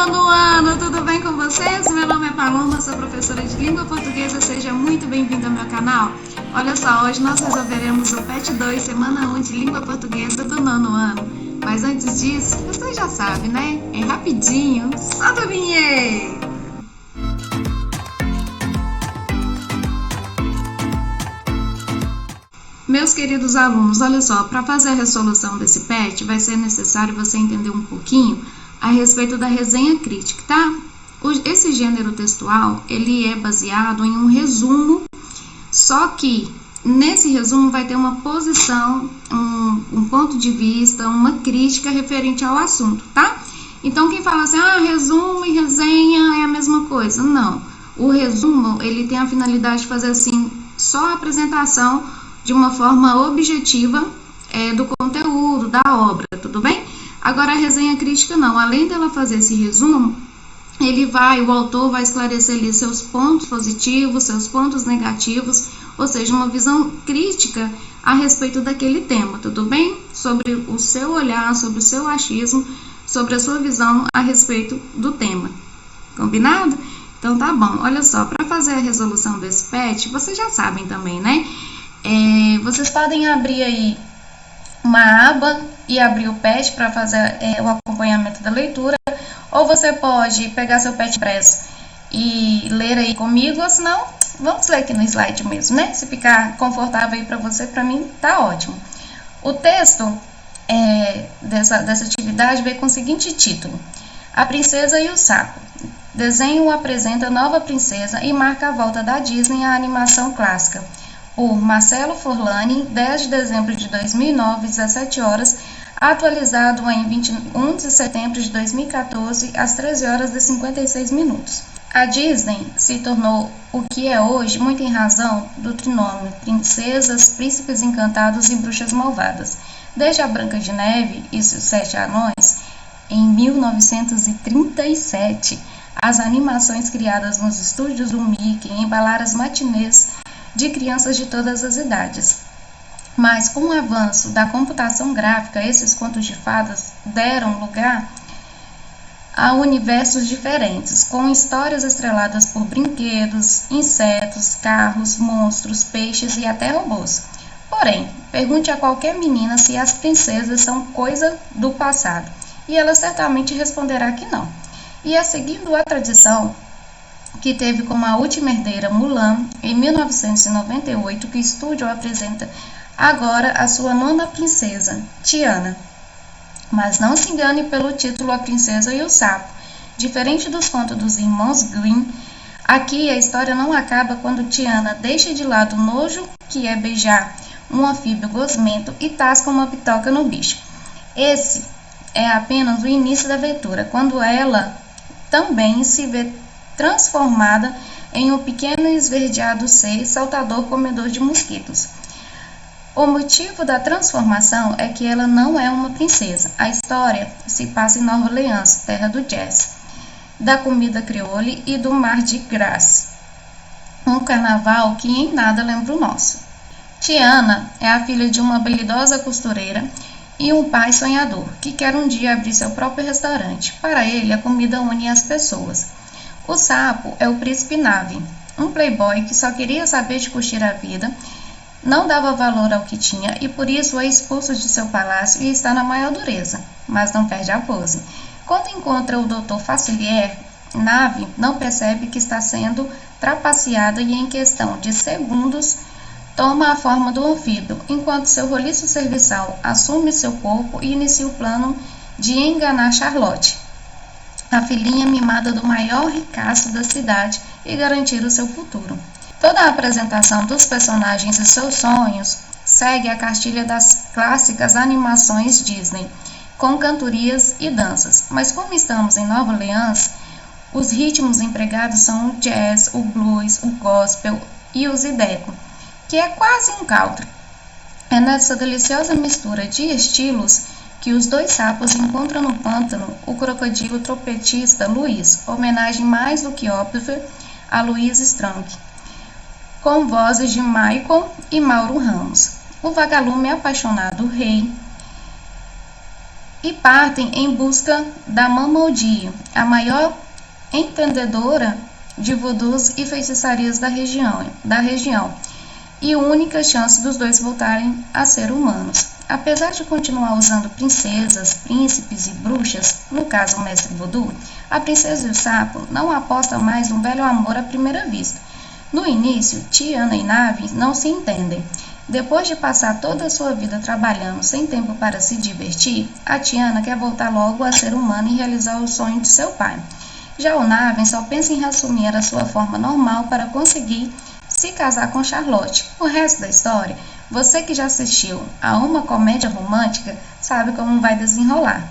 nono ano, tudo bem com vocês? Meu nome é Paloma, sou professora de língua portuguesa, seja muito bem-vindo ao meu canal. Olha só, hoje nós resolveremos o PET 2, semana 1 de língua portuguesa do nono ano. Mas antes disso, você já sabe, né? É rapidinho, solta a vinheta! Meus queridos alunos, olha só, para fazer a resolução desse PET, vai ser necessário você entender um pouquinho a respeito da resenha crítica, tá? Esse gênero textual, ele é baseado em um resumo, só que nesse resumo vai ter uma posição, um ponto de vista, uma crítica referente ao assunto, tá? Então, quem fala assim, resumo e resenha é a mesma coisa, não. O resumo, ele tem a finalidade de fazer assim, só a apresentação de uma forma objetiva do conteúdo, da obra, tudo bem? Agora, a resenha crítica não, além dela fazer esse resumo, o autor vai esclarecer ali seus pontos positivos, seus pontos negativos, ou seja, uma visão crítica a respeito daquele tema, tudo bem? Sobre o seu olhar, sobre o seu achismo, sobre a sua visão a respeito do tema, combinado? Então tá bom, olha só, para fazer a resolução desse PET, vocês já sabem também, né? Vocês podem abrir aí uma aba e abrir o PET para fazer o acompanhamento da leitura, ou você pode pegar seu PET impresso e ler aí comigo, ou senão, vamos ler aqui no slide mesmo, né? Se ficar confortável aí para você, para mim tá ótimo. O texto dessa atividade veio com o seguinte título: A Princesa e o Sapo. Desenho apresenta a nova princesa e marca a volta da Disney à animação clássica. Por Marcelo Forlani, 10 de dezembro de 2009, 17 horas, atualizado em 21 de setembro de 2014, às 13 horas e 56 minutos. A Disney se tornou o que é hoje muito em razão do trinômio Princesas, Príncipes Encantados e Bruxas Malvadas. Desde a Branca de Neve e seus 7 anões, em 1937, as animações criadas nos estúdios do Mickey embalaram as matinês de crianças de todas as idades. Mas com o avanço da computação gráfica, esses contos de fadas deram lugar a universos diferentes, com histórias estreladas por brinquedos, insetos, carros, monstros, peixes e até robôs. Porém, pergunte a qualquer menina se as princesas são coisa do passado, e ela certamente responderá que não. E seguindo a tradição que teve como a última herdeira Mulan, em 1998, que o estúdio apresenta agora a sua nona princesa, Tiana. Mas não se engane pelo título A Princesa e o Sapo. Diferente dos contos dos irmãos Grimm, aqui a história não acaba quando Tiana deixa de lado o nojo que é beijar um anfíbio gosmento e tasca uma bitoca no bicho. Esse é apenas o início da aventura, quando ela também se vê transformada em um pequeno esverdeado ser saltador comedor de mosquitos. O motivo da transformação é que ela não é uma princesa. A história se passa em Nova Orleans, terra do jazz, da comida crioulo e do Mardi Gras, um carnaval que em nada lembra o nosso. Tiana é a filha de uma habilidosa costureira e um pai sonhador, que quer um dia abrir seu próprio restaurante. Para ele, a comida une as pessoas. O sapo é o príncipe Nave, um playboy que só queria saber de curtir a vida, não dava valor ao que tinha e por isso é expulso de seu palácio e está na maior dureza, mas não perde a pose. Quando encontra o Dr. Facilier, Nave não percebe que está sendo trapaceada e em questão de segundos toma a forma do anfíbio, enquanto seu roliço serviçal assume seu corpo e inicia o plano de enganar Charlotte, a filhinha mimada do maior ricaço da cidade, e garantir o seu futuro. Toda a apresentação dos personagens e seus sonhos segue a cartilha das clássicas animações Disney, com cantorias e danças. Mas como estamos em Nova Orleans, os ritmos empregados são o jazz, o blues, o gospel e o zydeco, que é quase um country. É nessa deliciosa mistura de estilos que os dois sapos encontram no pântano o crocodilo trompetista Louis, homenagem mais do que óbvia a Louis Strunk, com vozes de Michael e Mauro Ramos. O vagalume apaixonado Rei e partem em busca da Mamoudzou, a maior entendedora de voodoos e feitiçarias da região, e única chance dos dois voltarem a ser humanos. Apesar de continuar usando princesas, príncipes e bruxas, no caso o mestre voodoo, a princesa e o sapo não apostam mais no velho amor à primeira vista. No início, Tiana e Navin não se entendem. Depois de passar toda a sua vida trabalhando sem tempo para se divertir, a Tiana quer voltar logo a ser humana e realizar o sonho de seu pai. Já o Navin só pensa em reassumir a sua forma normal para conseguir se casar com Charlotte. O resto da história, você que já assistiu a uma comédia romântica sabe como vai desenrolar.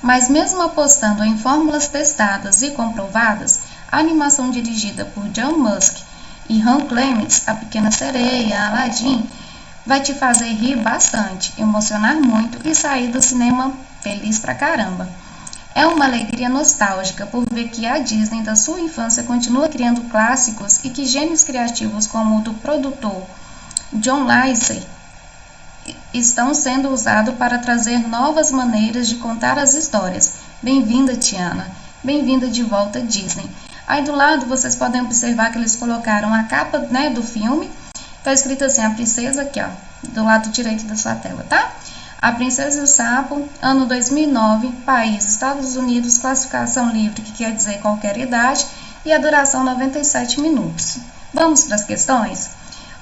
Mas mesmo apostando em fórmulas testadas e comprovadas, a animação dirigida por John Musk e Ron Clements, A Pequena Sereia, Aladdin, vai te fazer rir bastante, emocionar muito e sair do cinema feliz pra caramba. É uma alegria nostálgica por ver que a Disney da sua infância continua criando clássicos e que gênios criativos como o do produtor John Lasseter estão sendo usados para trazer novas maneiras de contar as histórias. Bem-vinda, Tiana. Bem-vinda de volta, Disney. Aí do lado vocês podem observar que eles colocaram a capa, né, do filme. Tá escrito assim, a princesa aqui, ó, do lado direito da sua tela, tá? A Princesa e o Sapo, ano 2009, país Estados Unidos, classificação livre, que quer dizer qualquer idade, e a duração 97 minutos. Vamos para as questões?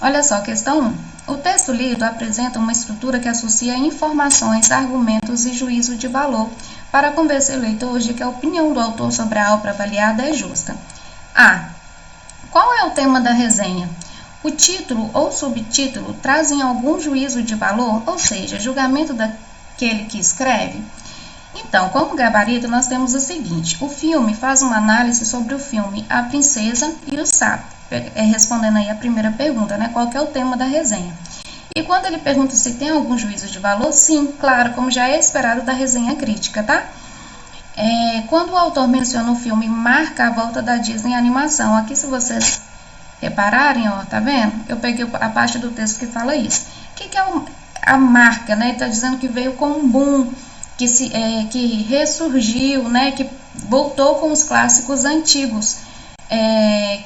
Olha só, questão 1. O texto lido apresenta uma estrutura que associa informações, argumentos e juízo de valor para convencer o leitor de que a opinião do autor sobre a obra avaliada é justa. A. Qual é o tema da resenha? O título ou subtítulo trazem algum juízo de valor, ou seja, julgamento daquele que escreve? Então, como gabarito, nós temos o seguinte: o filme faz uma análise sobre o filme A Princesa e o Sapo, respondendo aí a primeira pergunta, né? Qual que é o tema da resenha? E quando ele pergunta se tem algum juízo de valor, sim, claro, como já é esperado da resenha crítica, tá? Quando o autor menciona o filme, marca a volta da Disney animação. Aqui, se vocês repararem, ó, tá vendo? Eu peguei a parte do texto que fala isso. O que é a marca, né? Está dizendo que veio com um boom, que ressurgiu, né? Que voltou com os clássicos antigos,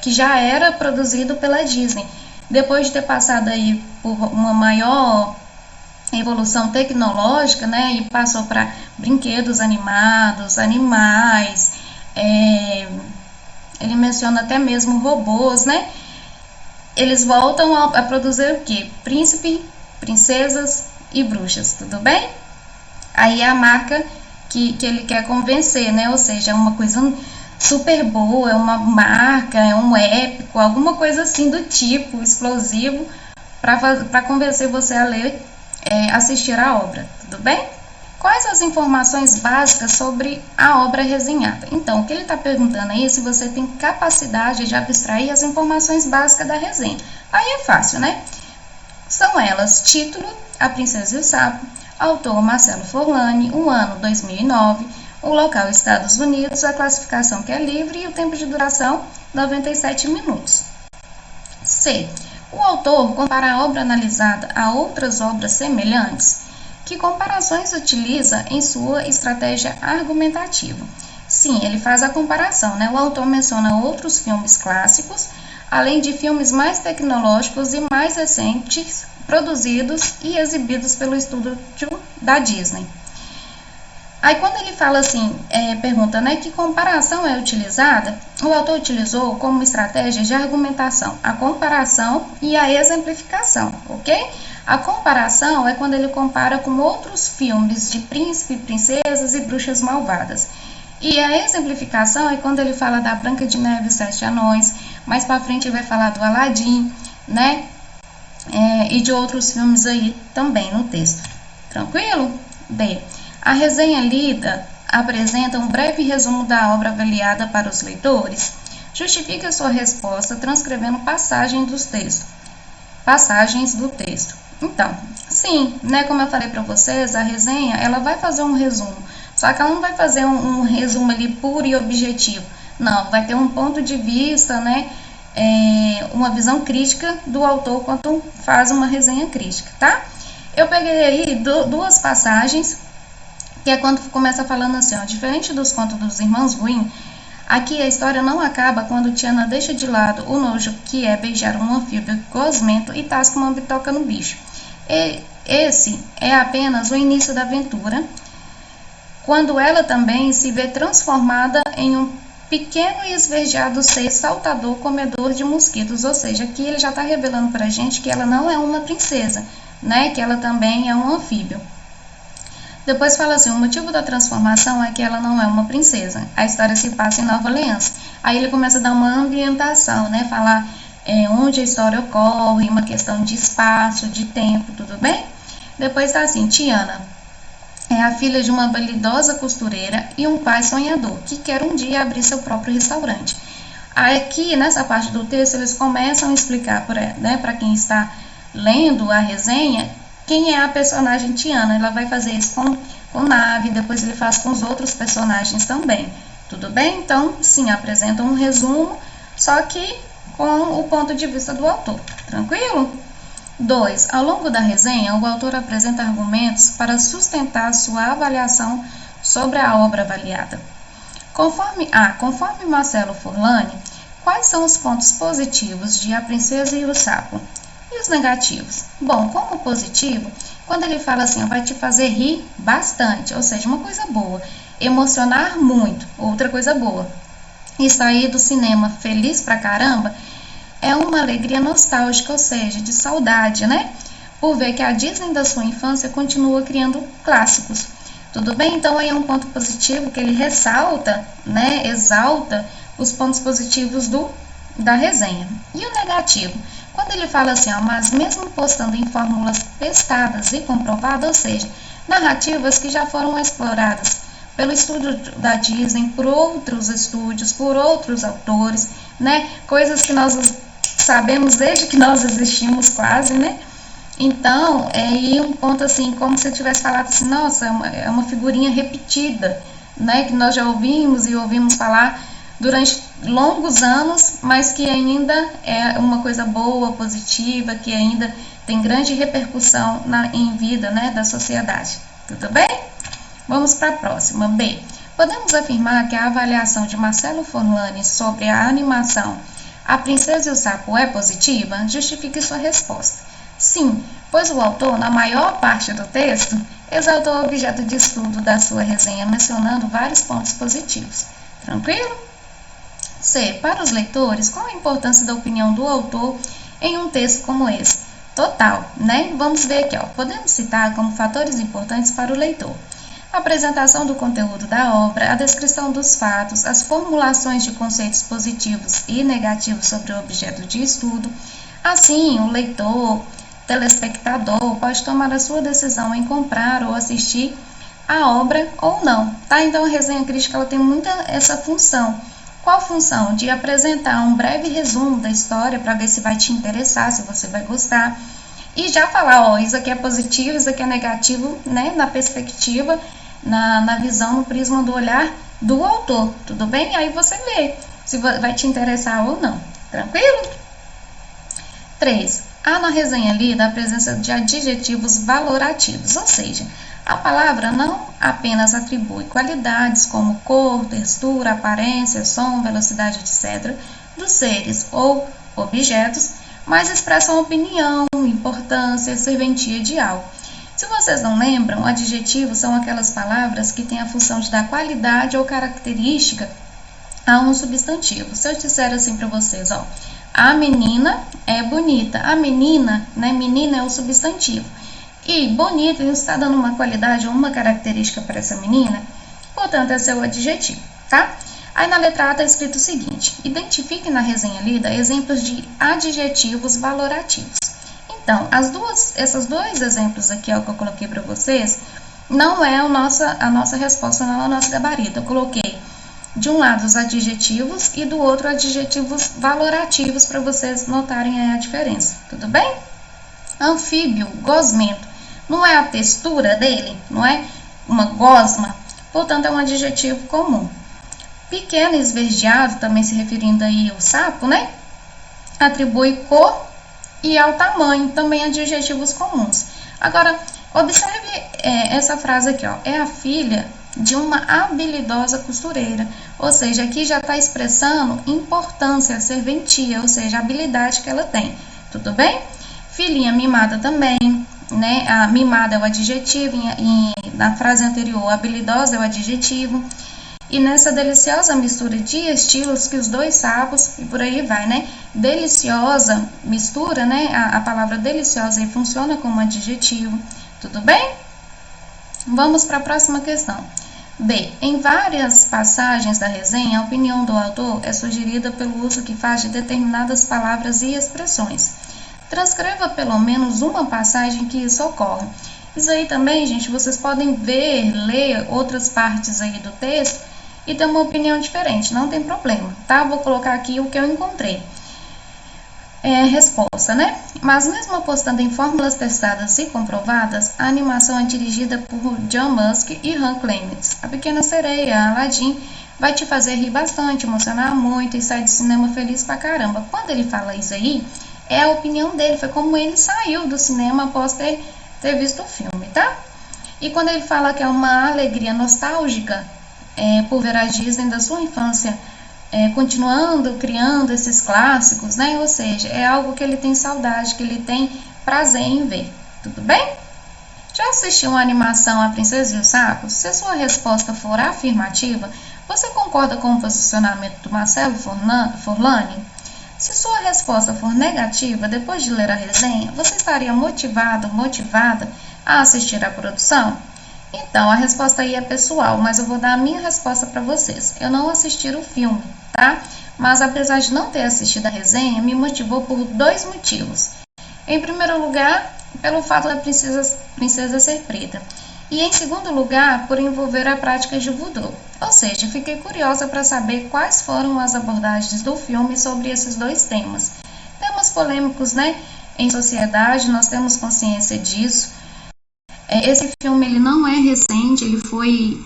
que já era produzido pela Disney. Depois de ter passado aí por uma maior evolução tecnológica, né? E passou para brinquedos animados, animais, ele menciona até mesmo robôs, né? Eles voltam a produzir o quê? Príncipe, princesas e bruxas, tudo bem? Aí é a marca que ele quer convencer, né? Ou seja, é uma coisa super boa, é uma marca, é um épico, alguma coisa assim do tipo, explosivo, para convencer você a ler, assistir a obra, tudo bem? Quais as informações básicas sobre a obra resenhada? Então, o que ele está perguntando aí é se você tem capacidade de abstrair as informações básicas da resenha. Aí é fácil, né? São elas: título, A Princesa e o Sapo, autor Marcelo Forlani, o ano 2009, o local Estados Unidos, a classificação que é livre e o tempo de duração 97 minutos. C. O autor compara a obra analisada a outras obras semelhantes. Que comparações utiliza em sua estratégia argumentativa? Sim, ele faz a comparação, né? O autor menciona outros filmes clássicos, além de filmes mais tecnológicos e mais recentes, produzidos e exibidos pelo estúdio da Disney. Aí quando ele fala assim, pergunta, né, que comparação é utilizada? O autor utilizou como estratégia de argumentação a comparação e a exemplificação, ok? A comparação é quando ele compara com outros filmes de príncipe, princesas e bruxas malvadas. E a exemplificação é quando ele fala da Branca de Neve e os Sete Anões. Mais para frente ele vai falar do Aladdin, né? E de outros filmes aí também no texto. Tranquilo? B. A resenha lida apresenta um breve resumo da obra avaliada para os leitores. Justifique a sua resposta transcrevendo passagens do texto. Então, sim, né, como eu falei para vocês, a resenha, ela vai fazer um resumo, só que ela não vai fazer um resumo ali puro e objetivo, não, vai ter um ponto de vista, né, uma visão crítica do autor quando faz uma resenha crítica, tá? Eu peguei aí duas passagens que é quando começa falando assim, ó, diferente dos contos dos irmãos Grimm, aqui a história não acaba quando Tiana deixa de lado o nojo que é beijar um anfíbio gosmento e tasca uma bitoca no bicho. Esse é apenas o início da aventura, quando ela também se vê transformada em um pequeno e esverdeado ser saltador comedor de mosquitos, ou seja, aqui ele já está revelando para a gente que ela não é uma princesa, né? Que ela também é um anfíbio. Depois fala assim, o motivo da transformação é que ela não é uma princesa. A história se passa em Nova Orleans. Aí ele começa a dar uma ambientação, né? Falar onde a história ocorre, uma questão de espaço, de tempo, tudo bem? Depois tá assim, Tiana é a filha de uma habilidosa costureira e um pai sonhador, que quer um dia abrir seu próprio restaurante. Aqui, nessa parte do texto, eles começam a explicar para quem está lendo a resenha, quem é a personagem Tiana. Ela vai fazer isso com Nave, depois ele faz com os outros personagens também. Tudo bem? Então, sim, apresenta um resumo, só que com o ponto de vista do autor. Tranquilo? 2. Ao longo da resenha, o autor apresenta argumentos para sustentar sua avaliação sobre a obra avaliada. Conforme Marcelo Forlani, quais são os pontos positivos de A Princesa e o Sapo? E os negativos? Bom, como positivo, quando ele fala assim, vai te fazer rir bastante, ou seja, uma coisa boa. Emocionar muito, outra coisa boa. E sair do cinema feliz pra caramba, é uma alegria nostálgica, ou seja, de saudade, né? Por ver que a Disney da sua infância continua criando clássicos. Tudo bem? Então aí é um ponto positivo que ele ressalta, né? Exalta os pontos positivos da resenha. E o negativo? Quando ele fala assim, mas mesmo postando em fórmulas testadas e comprovadas, ou seja, narrativas que já foram exploradas pelo estúdio da Disney, por outros estúdios, por outros autores, né? Coisas que nós sabemos desde que nós existimos quase, né? Então, é um ponto assim, como se eu tivesse falado assim, nossa, é uma figurinha repetida, né? Que nós já ouvimos e ouvimos falar durante longos anos, mas que ainda é uma coisa boa, positiva, que ainda tem grande repercussão em vida, né, da sociedade. Tudo bem? Vamos para a próxima. B. Podemos afirmar que a avaliação de Marcelo Forlani sobre a animação A Princesa e o Sapo é positiva? Justifique sua resposta. Sim, pois o autor, na maior parte do texto, exaltou o objeto de estudo da sua resenha, mencionando vários pontos positivos. Tranquilo? C. Para os leitores, qual a importância da opinião do autor em um texto como esse? Total, né? Vamos ver aqui, ó. Podemos citar como fatores importantes para o leitor: a apresentação do conteúdo da obra, a descrição dos fatos, as formulações de conceitos positivos e negativos sobre o objeto de estudo. Assim, o leitor, telespectador, pode tomar a sua decisão em comprar ou assistir a obra ou não, tá? Então, a resenha crítica ela tem muita essa função. Qual função? De apresentar um breve resumo da história para ver se vai te interessar, se você vai gostar. E já falar, ó, isso aqui é positivo, isso aqui é negativo, né? Na perspectiva, na visão, no prisma do olhar do autor, tudo bem? Aí você vê se vai te interessar ou não, tranquilo? 3. Há na resenha lida a presença de adjetivos valorativos, ou seja, a palavra não apenas atribui qualidades como cor, textura, aparência, som, velocidade, etc., dos seres ou objetos, mas expressa uma opinião, importância, serventia de algo. Se vocês não lembram, adjetivos são aquelas palavras que têm a função de dar qualidade ou característica a um substantivo. Se eu disser assim para vocês, ó, a menina é bonita. A menina, né? Menina é o substantivo. E bonita está dando uma qualidade ou uma característica para essa menina, portanto, é seu adjetivo, tá? Aí na letra A está escrito o seguinte: identifique na resenha lida exemplos de adjetivos valorativos. Então, esses dois exemplos aqui, ó, que eu coloquei para vocês, não é a nossa resposta, não é o nosso gabarito. Eu coloquei de um lado os adjetivos e do outro adjetivos valorativos para vocês notarem aí a diferença, tudo bem? Anfíbio, gosmento, não é a textura dele, não é uma gosma, portanto é um adjetivo comum. Pequeno e esverdeado, também se referindo aí ao sapo, né? Atribui cor e ao tamanho, também adjetivos comuns. Agora, Observe essa frase aqui, ó. É a filha de uma habilidosa costureira. Ou seja, aqui já está expressando importância, serventia, ou seja, a habilidade que ela tem. Tudo bem? Filhinha mimada também, né? A mimada é o adjetivo, na frase anterior, habilidosa é o adjetivo. E nessa deliciosa mistura de estilos que os dois sapos, e por aí vai, né? Deliciosa mistura, né? A palavra deliciosa aí funciona como adjetivo. Tudo bem? Vamos para a próxima questão. B. Em várias passagens da resenha, a opinião do autor é sugerida pelo uso que faz de determinadas palavras e expressões. Transcreva pelo menos uma passagem que isso ocorre. Isso aí também, gente, vocês podem ver, ler outras partes aí do texto e ter uma opinião diferente, não tem problema, tá? Vou colocar aqui o que eu encontrei. Resposta, né? Mas mesmo apostando em fórmulas testadas e comprovadas, a animação é dirigida por John Musk e Han Clements. A Pequena Sereia, Aladdin, vai te fazer rir bastante, emocionar muito e sair do cinema feliz pra caramba. Quando ele fala isso aí, é a opinião dele, foi como ele saiu do cinema após ter visto o filme, tá? E quando ele fala que é uma alegria nostálgica por ver a Disney da sua infância, continuando criando esses clássicos, né? Ou seja, é algo que ele tem saudade, que ele tem prazer em ver. Tudo bem? Já assistiu uma animação A Princesa e o Sapo? Se a sua resposta for afirmativa, você concorda com o posicionamento do Marcelo Forlani? Se sua resposta for negativa, depois de ler a resenha, você estaria motivada a assistir à produção? Então, a resposta aí é pessoal, mas eu vou dar a minha resposta para vocês. Eu não assisti o filme, tá? Mas apesar de não ter assistido a resenha, me motivou por 2 motivos. Em primeiro lugar, pelo fato da princesa ser preta. E em segundo lugar, por envolver a prática de voodoo. Ou seja, fiquei curiosa para saber quais foram as abordagens do filme sobre esses 2 temas. Temas polêmicos, né? Em sociedade, nós temos consciência disso. Esse filme ele não é recente, ele foi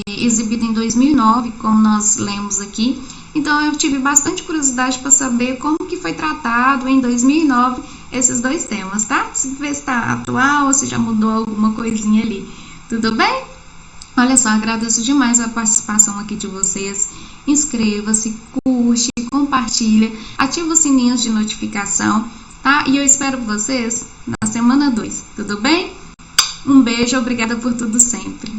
exibido em 2009, como nós lemos aqui. Então eu tive bastante curiosidade para saber como que foi tratado em 2009 esses 2 temas, tá? Se ver se está atual ou se já mudou alguma coisinha ali. Tudo bem? Olha só, agradeço demais a participação aqui de vocês. Inscreva-se, curte, compartilha, ativa os sininhos de notificação, tá? E eu espero vocês na semana 2, tudo bem? Um beijo, obrigada por tudo sempre.